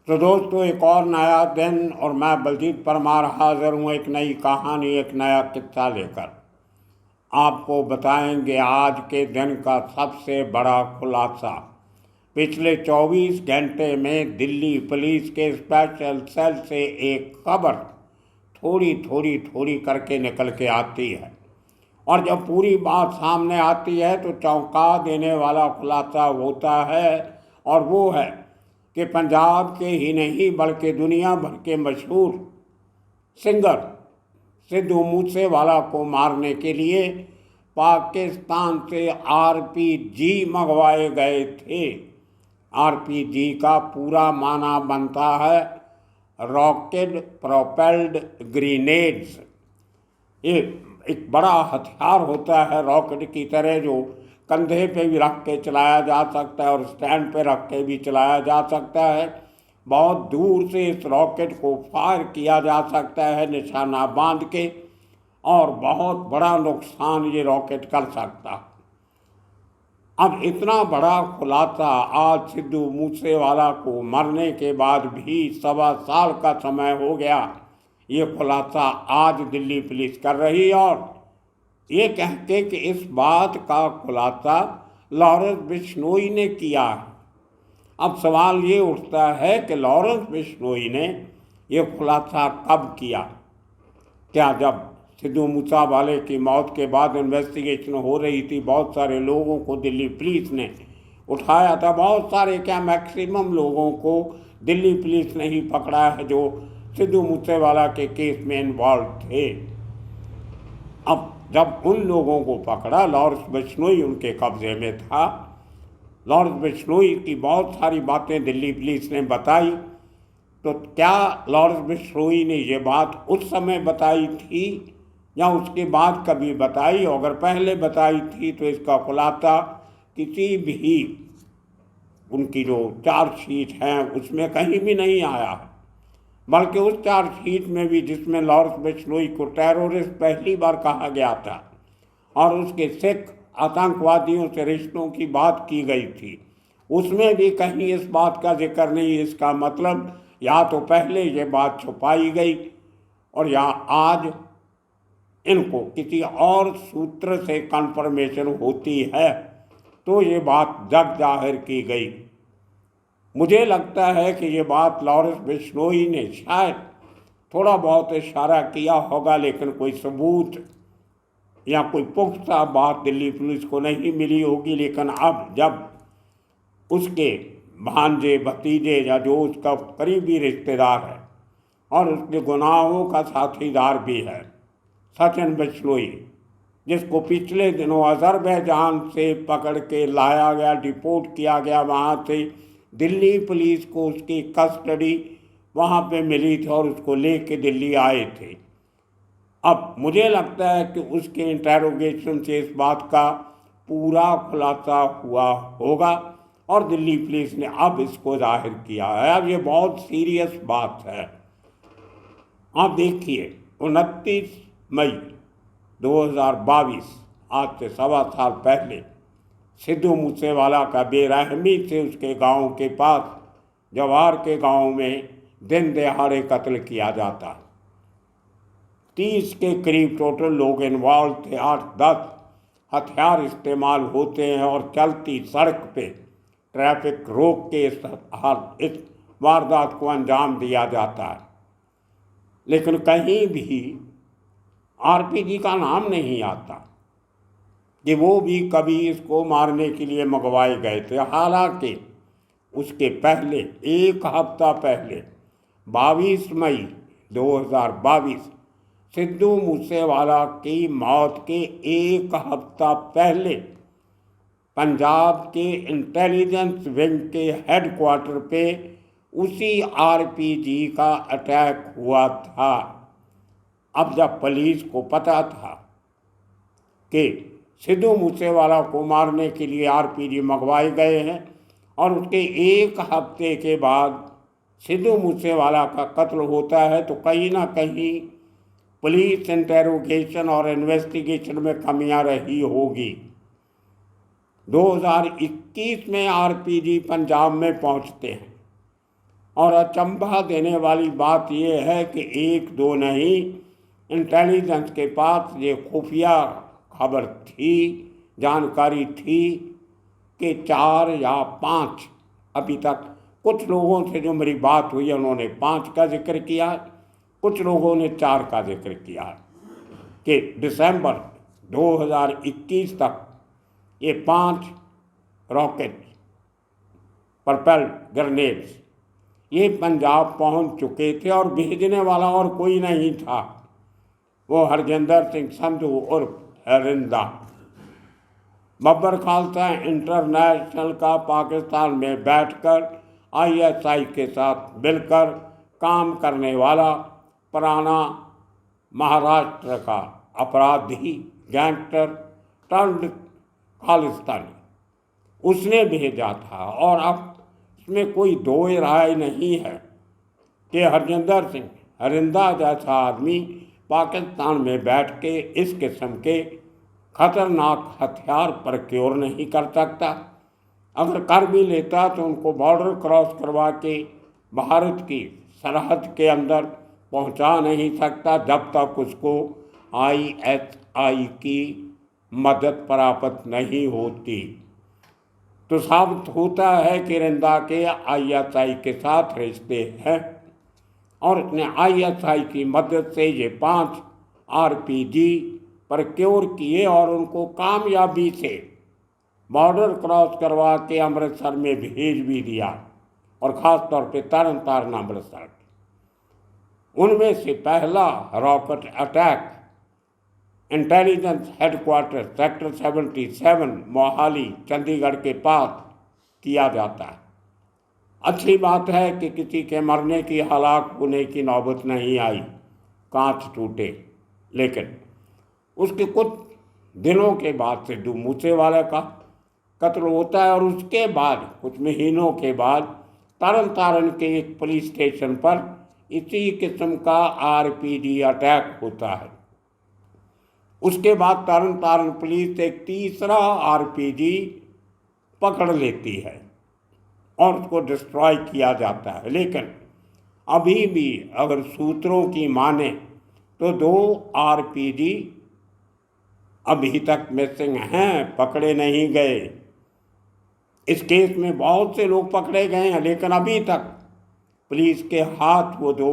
तो दोस्तों, एक और नया दिन और मैं बलजीत परमार हाजिर हूँ एक नई कहानी, एक नया किस्सा लेकर। आपको बताएंगे आज के दिन का सबसे बड़ा खुलासा। पिछले 24 घंटे में दिल्ली पुलिस के स्पेशल सेल से एक खबर थोड़ी थोड़ी थोड़ी करके निकल के आती है, और जब पूरी बात सामने आती है तो चौंका देने वाला खुलासा होता है। और वो है कि पंजाब के ही नहीं बल्कि दुनिया भर के मशहूर सिंगर सिद्धू मूसेवाला को मारने के लिए पाकिस्तान से आरपीजी मंगवाए गए थे। आरपीजी का पूरा माना बनता है रॉकेट प्रोपेल्ड ग्रेनेड्स। ये एक बड़ा हथियार होता है रॉकेट की तरह, जो कंधे पे भी रख के चलाया जा सकता है और स्टैंड पे रख के भी चलाया जा सकता है। बहुत दूर से इस रॉकेट को फायर किया जा सकता है निशाना बांध के, और बहुत बड़ा नुकसान ये रॉकेट कर सकता है। अब इतना बड़ा खुलासा आज सिद्धू मूसेवाला को मरने के बाद भी 1.25 साल का समय हो गया। ये खुलासा आज दिल्ली पुलिस कर रही, और ये कहते कि इस बात का खुलासा लॉरेंस बिश्नोई ने किया है। अब सवाल ये उठता है कि लॉरेंस बिश्नोई ने ये खुलासा कब किया? क्या जब सिद्धू मूसेवाले की मौत के बाद इन्वेस्टिगेशन हो रही थी, बहुत सारे लोगों को दिल्ली पुलिस ने उठाया था। बहुत सारे, क्या मैक्सिमम लोगों को दिल्ली पुलिस ने ही पकड़ा है जो सिद्धू मूसेवाला के केस में इन्वॉल्व थे। अब जब उन लोगों को पकड़ा, लॉरेंस बिश्नोई उनके कब्जे में था। लॉरेंस बिश्नोई की बहुत सारी बातें दिल्ली पुलिस ने बताई। तो क्या लॉरेंस बिश्नोई ने ये बात उस समय बताई थी या उसके बाद कभी बताई? अगर पहले बताई थी तो इसका खुलासा किसी भी उनकी जो चार्जशीट है उसमें कहीं भी नहीं आया, बल्कि उस चार्जशीट में भी जिसमें लॉरेंस बिश्नोई को टेररिस्ट पहली बार कहा गया था और उसके सिख आतंकवादियों से रिश्तों की बात की गई थी, उसमें भी कहीं इस बात का जिक्र नहीं। इसका मतलब या तो पहले ये बात छुपाई गई और या आज इनको किसी और सूत्र से कंफर्मेशन होती है तो ये बात जग जाहिर की गई। मुझे लगता है कि ये बात लॉरेंस बिश्नोई ने शायद थोड़ा बहुत इशारा किया होगा, लेकिन कोई सबूत या कोई पुख्ता बात दिल्ली पुलिस को नहीं मिली होगी। लेकिन अब जब उसके भांजे, भतीजे या जो उसका करीबी रिश्तेदार है और उसके गुनाहों का साथीदार भी है सचिन बिश्नोई, जिसको पिछले दिनों अजरबैजान से पकड़ के लाया गया, डिपोर्ट किया गया, वहाँ से दिल्ली पुलिस को उसकी कस्टडी वहाँ पे मिली थी और उसको लेके दिल्ली आए थे। अब मुझे लगता है कि उसके इंटेरोगेशन से इस बात का पूरा खुलासा हुआ होगा और दिल्ली पुलिस ने अब इसको जाहिर किया है। अब ये बहुत सीरियस बात है। आप देखिए, 29 मई 2022, आज से 1.25 साल पहले, सिद्धू मूसेवाला का बेरहमी से उसके गांव के पास जवार के गांव में दिन दहाड़े कत्ल किया जाता है। 30 के करीब टोटल लोग इन्वॉल्व थे, 8-10 हथियार इस्तेमाल होते हैं और चलती सड़क पे ट्रैफिक रोक के इस वारदात को अंजाम दिया जाता है। लेकिन कहीं भी आरपीजी का नाम नहीं आता कि वो भी कभी इसको मारने के लिए मंगवाए गए थे। हालांकि उसके पहले एक हफ्ता पहले 22 मई 2022, सिद्धू मूसेवाला की मौत के एक हफ्ता पहले पंजाब के इंटेलिजेंस विंग के हेडक्वार्टर पे उसी आरपीजी का अटैक हुआ था। अब जब पुलिस को पता था कि सिद्धू मूसेवाला को मारने के लिए आरपीजी मंगवाए गए हैं और उसके एक हफ्ते के बाद सिद्धू मूसेवाला का कत्ल होता है, तो कहीं ना कहीं पुलिस इंटेरोगेशन और इन्वेस्टिगेशन में कमियां रही होगी। 2021 में आरपीजी पंजाब में पहुंचते हैं और अचंभा देने वाली बात यह है कि एक दो नहीं, इंटेलिजेंस के पास ये खुफिया खबर थी, जानकारी थी कि 4 या 5, अभी तक कुछ लोगों से जो मेरी बात हुई उन्होंने 5 का जिक्र किया, कुछ लोगों ने 4 का जिक्र किया कि दिसंबर 2021 तक ये 5 रॉकेट परपेल्ड ग्रेनेड्स ये पंजाब पहुंच चुके थे और भेजने वाला और कोई नहीं था, वो हरजिंदर सिंह संधू उर्फ हरिंदा। बब्बर खालसा इंटरनेशनल का पाकिस्तान में बैठकर ISI के साथ मिलकर काम करने वाला पुराना महाराष्ट्र का अपराधी गैंगस्टर टर्न्ड खालिस्तानी, उसने भेजा था। और अब इसमें कोई दो राय नहीं है कि हरजिंदर सिंह हरिंदा जैसा आदमी पाकिस्तान में बैठ के इस किस्म के खतरनाक हथियार प्रक्योर नहीं कर सकता। अगर कर भी लेता तो उनको बॉर्डर क्रॉस करवा के भारत की सरहद के अंदर पहुंचा नहीं सकता जब तक उसको ISI की मदद प्राप्त नहीं होती। तो साबित होता है कि हरिंदा के ISI के साथ रिश्ते हैं और उसने ISI की मदद से ये 5 RPG प्रक्योर किए और उनको कामयाबी से बॉर्डर क्रॉस करवा के अमृतसर में भेज भी दिया, और ख़ास तौर पे तरन तारण अमृतसर। उनमें से पहला rocket attack intelligence headquarter sector 77 Mohali Chandigarh के पास किया जाता है। अच्छी बात है कि किसी के मरने की हलाक होने की नौबत नहीं आई, कांच टूटे, लेकिन उसके कुछ दिनों के बाद सिद्धू मूसेवाला का कत्ल होता है और उसके बाद कुछ महीनों के बाद तरन तारण के एक पुलिस स्टेशन पर इसी किस्म का RPG अटैक होता है। उसके बाद तरन तारण पुलिस एक तीसरा RPG पकड़ लेती है और उसको डिस्ट्रॉय किया जाता है। लेकिन अभी भी अगर सूत्रों की माने तो 2 RPG अभी तक मिसिंग हैं, पकड़े नहीं गए। इस केस में बहुत से लोग पकड़े गए हैं, लेकिन अभी तक पुलिस के हाथ वो 2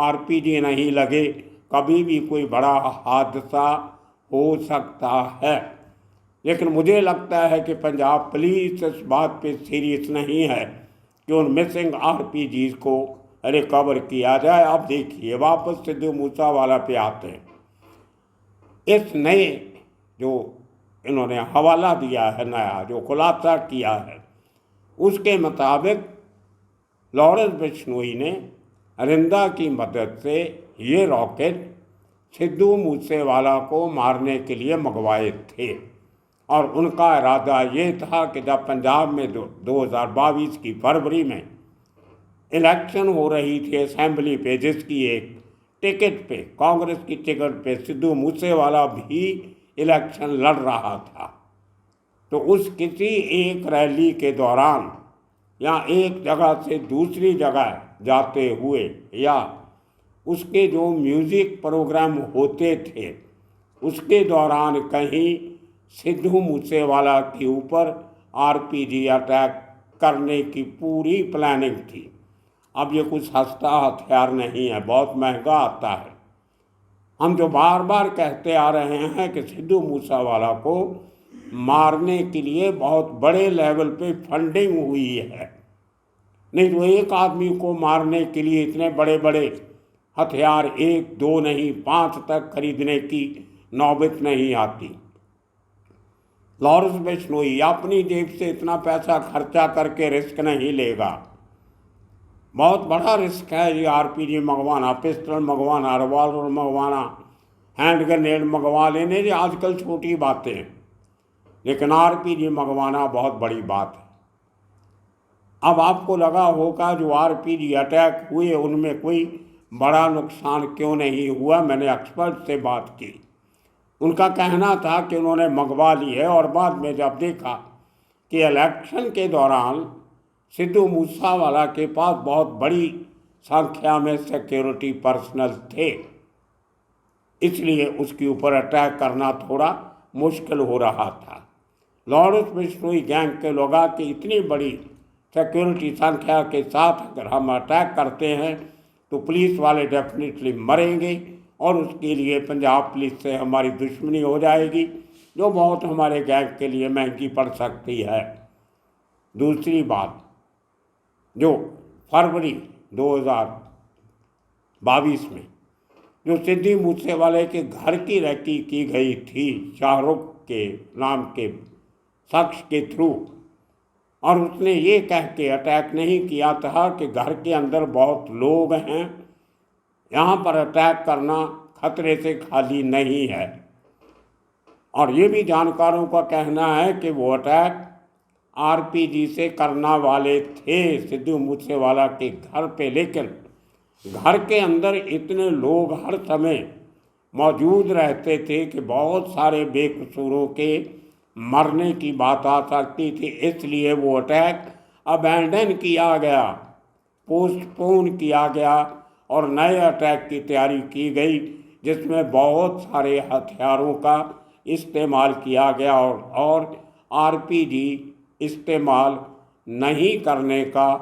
RPG नहीं लगे। कभी भी कोई बड़ा हादसा हो सकता है, लेकिन मुझे लगता है कि पंजाब पुलिस इस बात पे सीरियस नहीं है कि उन मिसिंग RPGs को रिकवर किया जाए। अब देखिए, वापस सिद्धू मूसेवाला पे आते हैं। इस नए जो इन्होंने हवाला दिया है, नया जो खुलासा किया है, उसके मुताबिक लॉरेंस बिश्नोई ने हरिंदा की मदद से ये रॉकेट सिद्धू मूसेवाला को मारने के लिए मंगवाए थे। और उनका इरादा ये था कि जब पंजाब में 2022 की फरवरी में इलेक्शन हो रही थी असेंबली पे, जिसकी एक टिकट पे, कांग्रेस की टिकट पे सिद्धू मूसेवाला भी इलेक्शन लड़ रहा था, तो उस किसी एक रैली के दौरान या एक जगह से दूसरी जगह जाते हुए या उसके जो म्यूज़िक प्रोग्राम होते थे उसके दौरान कहीं सिद्धू मूसेवाला के ऊपर RPG अटैक करने की पूरी प्लानिंग थी। अब ये कुछ सस्ता हथियार नहीं है, बहुत महंगा आता है। हम जो बार बार कहते आ रहे हैं कि सिद्धू मूसेवाला को मारने के लिए बहुत बड़े लेवल पे फंडिंग हुई है, नहीं तो एक आदमी को मारने के लिए इतने बड़े बड़े हथियार 1 2 नहीं 5 तक खरीदने की नौबत नहीं आती। लॉरेंस बिश्नोई अपनी जेब से इतना पैसा खर्चा करके रिस्क नहीं लेगा। बहुत बड़ा रिस्क है ये RPG मंगवाना, पिस्टल मंगवाना, रिवॉल्वर मंगवाना, हैंड ग्रेनेड मंगवा लेने, ये आजकल छोटी बातें हैं, लेकिन RPG मंगवाना बहुत बड़ी बात है। अब आपको लगा होगा जो RPG अटैक हुए उनमें कोई बड़ा नुकसान क्यों नहीं हुआ। मैंने एक्सपर्ट से बात की, उनका कहना था कि उन्होंने मंगवा ली है और बाद में जब देखा कि इलेक्शन के दौरान सिद्धू मूसेवाला के पास बहुत बड़ी संख्या में सिक्योरिटी पर्सनल थे, इसलिए उसके ऊपर अटैक करना थोड़ा मुश्किल हो रहा था। लॉरेंस बिश्नोई गैंग के लोग की इतनी बड़ी सिक्योरिटी संख्या के साथ अगर हम अटैक करते हैं तो पुलिस वाले डेफिनेटली मरेंगे और उसके लिए पंजाब पुलिस से हमारी दुश्मनी हो जाएगी, जो बहुत हमारे गैंग के लिए महंगी पड़ सकती है। दूसरी बात, जो फरवरी 2022 में जो सिद्धू मूसेवाले के घर की रैकी की गई थी शाहरुख के नाम के शख्स के थ्रू, और उसने ये कह के अटैक नहीं किया था कि घर के अंदर बहुत लोग हैं, यहाँ पर अटैक करना खतरे से खाली नहीं है। और ये भी जानकारों का कहना है कि वो अटैक आरपीजी से करने वाले थे सिद्धू मूसेवाला के घर पे, लेकिन घर के अंदर इतने लोग हर समय मौजूद रहते थे कि बहुत सारे बेकसूरों के मरने की बात आ सकती थी, इसलिए वो अटैक अबैंडन किया गया, पोस्टपोन किया गया और नए अटैक की तैयारी की गई, जिसमें बहुत सारे हथियारों का इस्तेमाल किया गया और आरपीजी इस्तेमाल नहीं करने का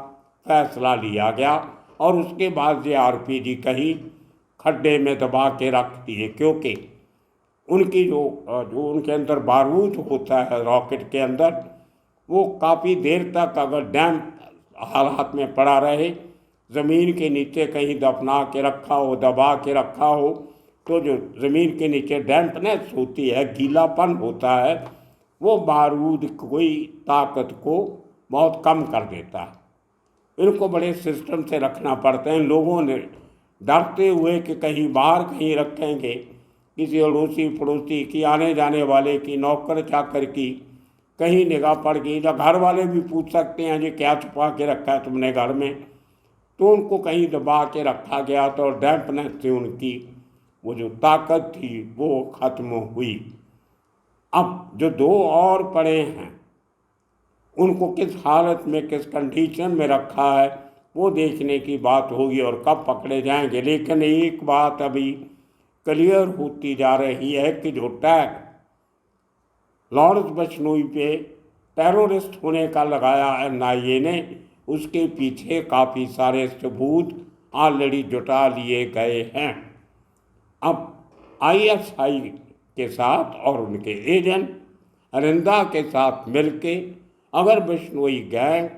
फैसला लिया गया। और उसके बाद ये आरपीजी कहीं खड्डे में दबा के रख दिए, क्योंकि उनकी जो उनके अंदर बारूद होता है रॉकेट के अंदर, वो काफ़ी देर तक अगर डैम्प हालात में पड़ा रहे, ज़मीन के नीचे कहीं दफना के रखा हो, दबा के रखा हो, तो जो ज़मीन के नीचे डैम्पनेस होती है, गीलापन होता है, वो बारूद कोई ताकत को बहुत कम कर देता है। इनको बड़े सिस्टम से रखना पड़ते हैं। लोगों ने डरते हुए कि कहीं बाहर कहीं रखेंगे, किसी अड़ोसी पड़ोसी की, आने जाने वाले की, नौकर चाकर की कहीं निगाह पड़ गई, या घर वाले भी पूछ सकते हैं जी क्या छुपा के रखा है तुमने घर में, तो उनको कहीं दबा के रखा गया तो डैम्पनेस से उनकी वो जो ताकत थी वो ख़त्म हुई। अब जो दो और पड़े हैं उनको किस हालत में, किस कंडीशन में रखा है, वो देखने की बात होगी और कब पकड़े जाएंगे। लेकिन एक बात अभी क्लियर होती जा रही है कि जो टैग लॉरेंस बिश्नोई पे टेररिस्ट होने का लगाया एनआईए ने, उसके पीछे काफ़ी सारे सबूत ऑलरेडी जुटा लिए गए हैं। अब आईएसआई के साथ और उनके एजेंट अरिंदा के साथ मिलके अगर बिश्नोई गैंग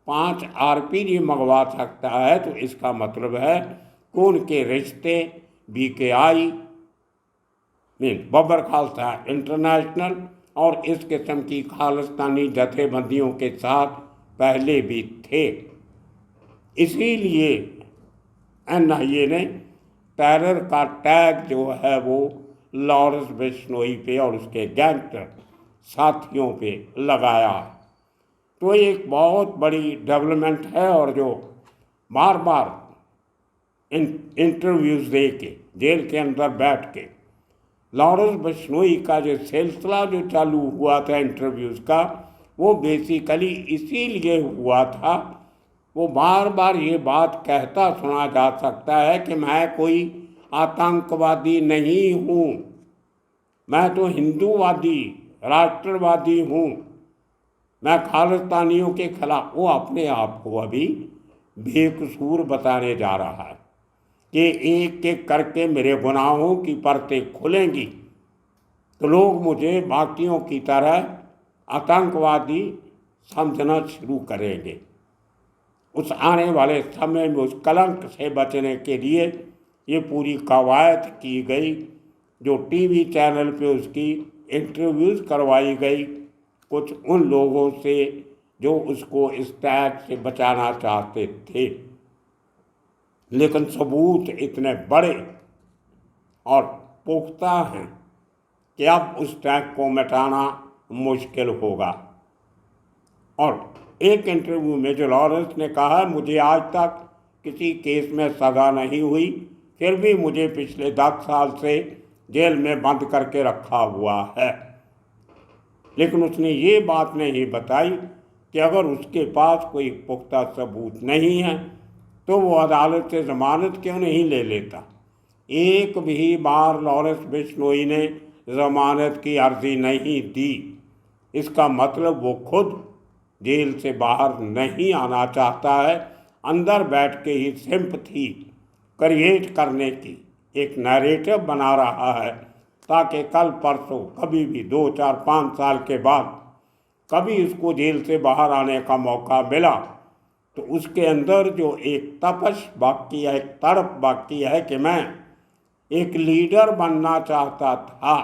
5 आरपीजी मंगवा सकता है तो इसका मतलब है कि उनके रिश्ते BKI mean Babbar Khalsa international और इस किस्म की खालिस्तानी जथेबंदियों के साथ पहले भी थे। इसीलिए एनआईए ने टेरर का टैग जो है वो लॉरेंस बिश्नोई पे और उसके गैंगस्टर साथियों पे लगाया। तो एक बहुत बड़ी डेवलपमेंट है, और जो बार बार इंटरव्यूज़ दे के जेल के अंदर बैठ के लॉरेंस बिश्नोई का जो सिलसिला जो चालू हुआ था इंटरव्यूज़ का, वो बेसिकली इसीलिए हुआ था, वो बार बार ये बात कहता सुना जा सकता है कि मैं कोई आतंकवादी नहीं हूँ, मैं तो हिंदूवादी राष्ट्रवादी हूँ, मैं खालिस्तानियों के खिलाफ। वो अपने आप को अभी बेकसूर बताने जा रहा है कि एक एक करके मेरे गुनाहों की परतें खुलेंगी तो लोग मुझे बाकियों की तरह आतंकवादी समझना शुरू करेंगे। उस आने वाले समय में उस कलंक से बचने के लिए ये पूरी कवायद की गई, जो टीवी चैनल पे उसकी इंटरव्यूज़ करवाई गई कुछ उन लोगों से जो उसको इस टैग से बचाना चाहते थे। लेकिन सबूत इतने बड़े और पुख्ता हैं कि अब उस टैग को मिटाना मुश्किल होगा। और एक इंटरव्यू में जो लॉरेंस ने कहा, मुझे आज तक किसी केस में सज़ा नहीं हुई, फिर भी मुझे पिछले 10 साल से जेल में बंद करके रखा हुआ है। लेकिन उसने ये बात नहीं बताई कि अगर उसके पास कोई पुख्ता सबूत नहीं है तो वो अदालत से ज़मानत क्यों नहीं ले लेता। एक भी बार लॉरेंस बिश्नोई ने ज़मानत की अर्ज़ी नहीं दी। इसका मतलब वो खुद जेल से बाहर नहीं आना चाहता है, अंदर बैठ के ही सिंपैथी क्रिएट करने की एक नैरेटिव बना रहा है, ताकि कल परसों कभी भी 2, 4, 5 साल के बाद कभी उसको जेल से बाहर आने का मौका मिला तो उसके अंदर जो एक तपश बाकी है, एक तड़प बाकी है कि मैं एक लीडर बनना चाहता था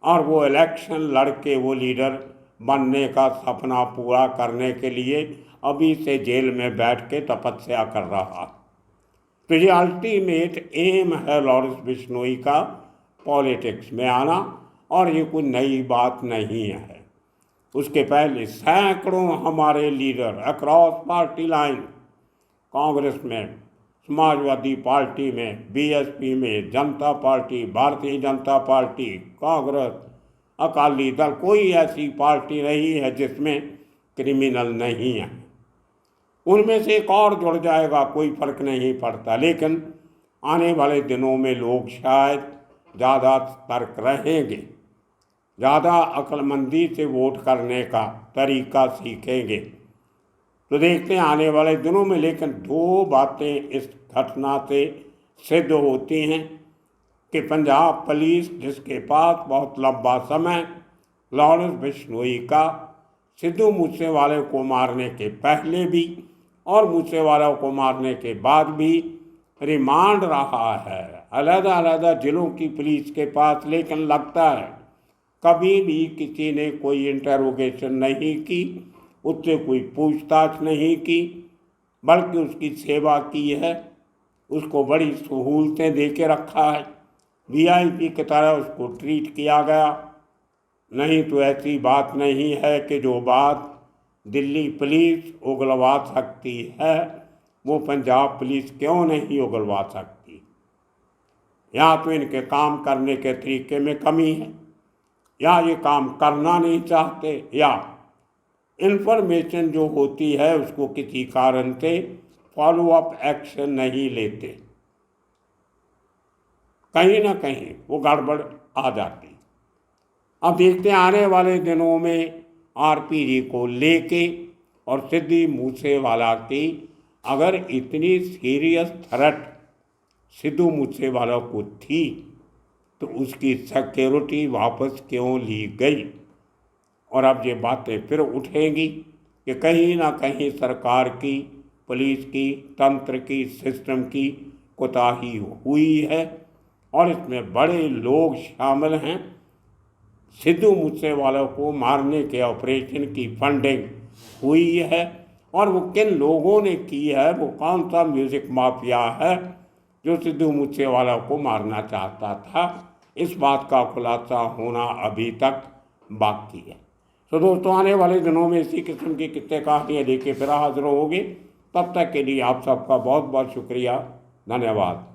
और वो इलेक्शन लड़के वो लीडर बनने का सपना पूरा करने के लिए अभी से जेल में बैठ के तपस्या कर रहा। तो ये अल्टीमेट एम है लॉरेंस बिश्नोई का पॉलिटिक्स में आना, और ये कोई नई बात नहीं है। उसके पहले सैकड़ों हमारे leader across party line, Congress में, समाजवादी पार्टी में, बीएसपी में, जनता पार्टी, भारतीय जनता पार्टी, कांग्रेस, अकाली दल, कोई ऐसी पार्टी रही है जिसमें क्रिमिनल नहीं है। उनमें से एक और जुड़ जाएगा, कोई फर्क नहीं पड़ता। लेकिन आने वाले दिनों में लोग शायद ज़्यादा सतर्क रहेंगे, ज़्यादा अक्लमंदी से वोट करने का तरीका सीखेंगे। तो देखते हैं आने वाले दिनों में। लेकिन 2 बातें इस घटना से सिद्ध होती हैं कि पंजाब पुलिस, जिसके पास बहुत लंबा समय लॉरेंस बिश्नोई का सिद्धू मूसेवाले को मारने के पहले भी और मूसेवाला को मारने के बाद भी रिमांड रहा है अलग-अलग जिलों की पुलिस के पास, लेकिन लगता है कभी भी किसी ने कोई इंटरोगेशन नहीं की, उससे कोई पूछताछ नहीं की, बल्कि उसकी सेवा की है, उसको बड़ी सहूलतें दे के रखा है, वीआईपी की तरह उसको ट्रीट किया गया। नहीं तो ऐसी बात नहीं है कि जो बात दिल्ली पुलिस उगलवा सकती है वो पंजाब पुलिस क्यों नहीं उगलवा सकती। या तो इनके काम करने के तरीके में कमी है, या ये काम करना नहीं चाहते, या इन्फॉर्मेशन जो होती है उसको किसी कारण से फॉलो अप एक्शन नहीं लेते। कहीं ना कहीं वो गड़बड़ आ जाती। अब देखते हैं आने वाले दिनों में आरपीजी को लेके और सिद्धू मूसेवाला की अगर इतनी सीरियस थ्रेट सिद्धू मूसेवाला को थी तो उसकी सिक्योरिटी वापस क्यों ली गई। और अब ये बातें फिर उठेंगी कि कहीं ना कहीं सरकार की, पुलिस की, तंत्र की, सिस्टम की कोताही हुई है और इसमें बड़े लोग शामिल हैं। सिद्धू मूसेवाला को मारने के ऑपरेशन की फंडिंग हुई है और वो किन लोगों ने की है, वो कौन सा म्यूज़िक माफिया है जो सिद्धू मूसेवाला को मारना चाहता था, इस बात का खुलासा होना अभी तक बाकी है। तो दोस्तों आने वाले दिनों में इसी किस्म की किस्से कहानियाँ लेके फिर हाजिर होंगे। तब तक के लिए आप सबका बहुत बहुत शुक्रिया, धन्यवाद।